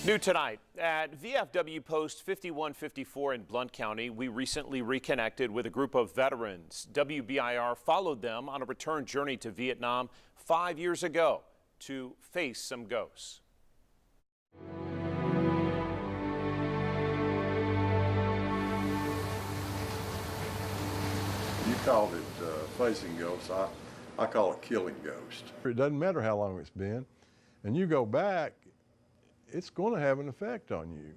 New tonight, at VFW Post 5154 in Blount County, we recently reconnected with a group of veterans. WBIR followed them on a return journey to Vietnam 5 years ago to face some ghosts. You called it facing ghosts. I call it killing ghosts. It doesn't matter how long it's been, and you go back, it's going to have an effect on you.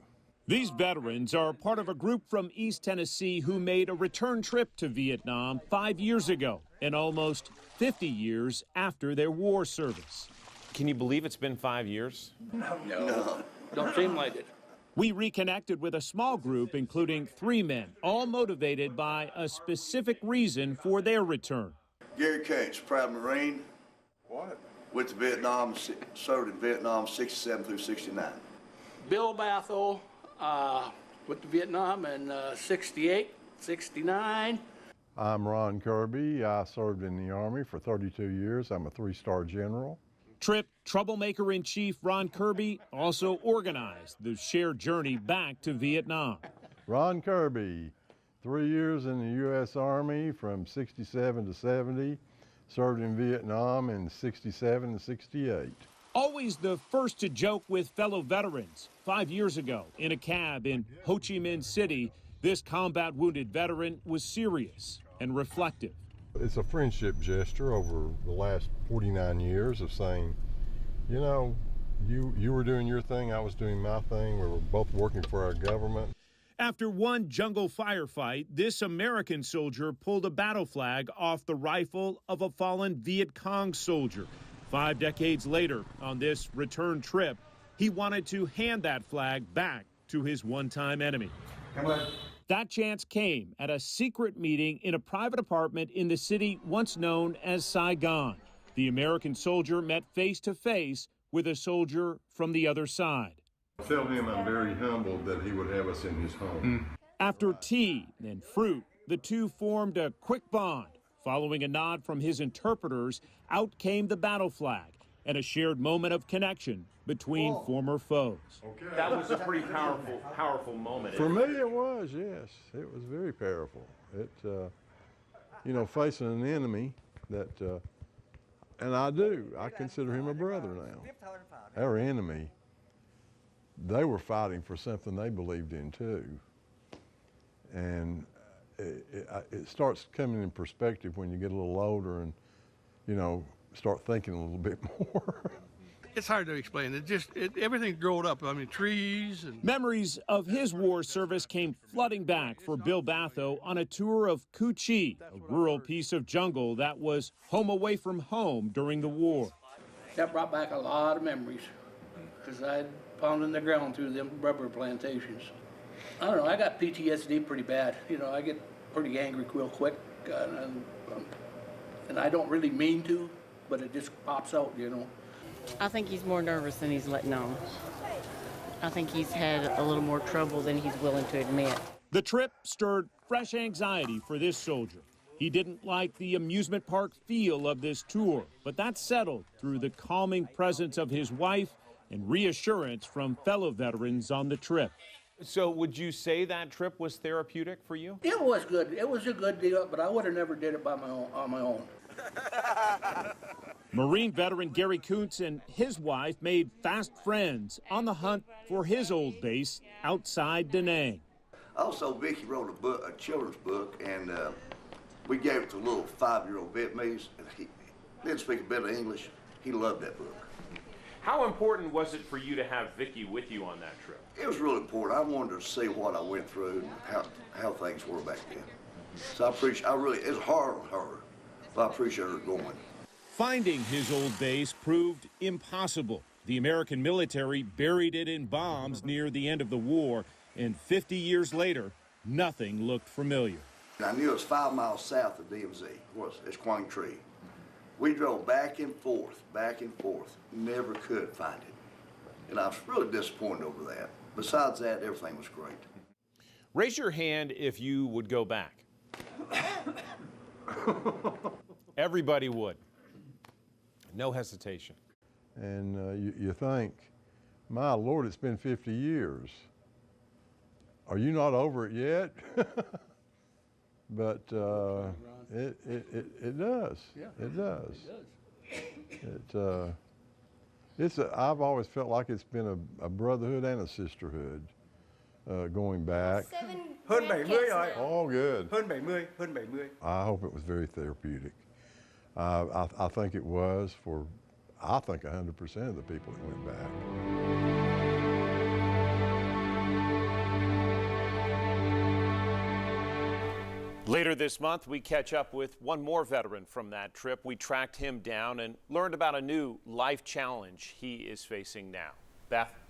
These veterans are part of a group from East Tennessee who made a return trip to Vietnam 5 years ago and almost 50 years after their war service. Can you believe it's been 5 years? No. Don't seem like it. We reconnected with a small group, including 3 men, all motivated by a specific reason for their return. Gary Cates, proud Marine. What? Went to Vietnam, served in Vietnam 67 through 69. Bill Bathel went to Vietnam in 68, 69. I'm Ron Kirby. I served in the Army for 32 years. I'm a 3-star general. Trip Troublemaker-in-Chief Ron Kirby also organized the shared journey back to Vietnam. Ron Kirby, 3 years in the U.S. Army from 67 to 70. Served in Vietnam in 67 to 68. Always the first to joke with fellow veterans. 5 years ago, in a cab in Ho Chi Minh City, this combat wounded veteran was serious and reflective. It's a friendship gesture over the last 49 years of saying, you know, you were doing your thing, I was doing my thing. We were both working for our government. After one jungle firefight, this American soldier pulled a battle flag off the rifle of a fallen Viet Cong soldier. 5 decades later, on this return trip, he wanted to hand that flag back to his one-time enemy. Come on. That chance came at a secret meeting in a private apartment in the city once known as Saigon. The American soldier met face-to-face with a soldier from the other side. Tell him I'm very humbled that he would have us in his home. After tea and fruit, the two formed a quick bond. Following a nod from his interpreters, out came the battle flag and a shared moment of connection between former foes. Okay. That was a pretty powerful moment. For me, it was, yes. It was very powerful. It, you know, facing an enemy that, and I consider him a brother now. Our enemy, they were fighting for something they believed in too. And it starts coming in perspective when you get a little older and, you know, start thinking a little bit more. It's hard to explain. Everything's grown up. I mean, trees and... Memories of his war service came flooding back for Bill Batho on a tour of Cu Chi, a rural piece of jungle that was home away from home during the war. That brought back a lot of memories because I'd pounding the ground through them rubber plantations. I don't know, I got PTSD pretty bad. You know, I get pretty angry real quick, and I don't really mean to, but it just pops out, you know. I think he's more nervous than he's letting on. I think he's had a little more trouble than he's willing to admit. The trip stirred fresh anxiety for this soldier. He didn't like the amusement park feel of this tour, but that settled through the calming presence of his wife and reassurance from fellow veterans on the trip. So would you say that trip was therapeutic for you? It was good. It was a good deal, but I would have never did it on my own. Marine veteran Gary Kuntz and his wife made fast friends on the hunt for his old base outside Da Nang. Also, Vicky wrote a book, a children's book, and we gave it to a little 5-year-old Vietnamese. And he didn't speak a bit of English. He loved that book. How important was it for you to have Vicky with you on that trip? It was really important. I wanted to see what I went through and how things were back then. So it's hard on her, but I appreciate her going. Finding his old base proved impossible. The American military buried it in bombs near the end of the war, and 50 years later, nothing looked familiar. I knew it was 5 miles south of DMZ. It's Quang Tri. We drove back and forth, never could find it. And I was really disappointed over that. Besides that, everything was great. Raise your hand if you would go back. Everybody would. No hesitation. And you think, My Lord, it's been 50 years. Are you not over it yet? But it does. Yeah. It does. It does. I've always felt like it's been a brotherhood and a sisterhood going back. Hơn 70 rồi. Oh, good. Hơn 70, hơn 70. I hope it was very therapeutic. I think it was for, I think 100% of the people that went back. Later this month, we catch up with one more veteran from that trip. We tracked him down and learned about a new life challenge he is facing now. Beth?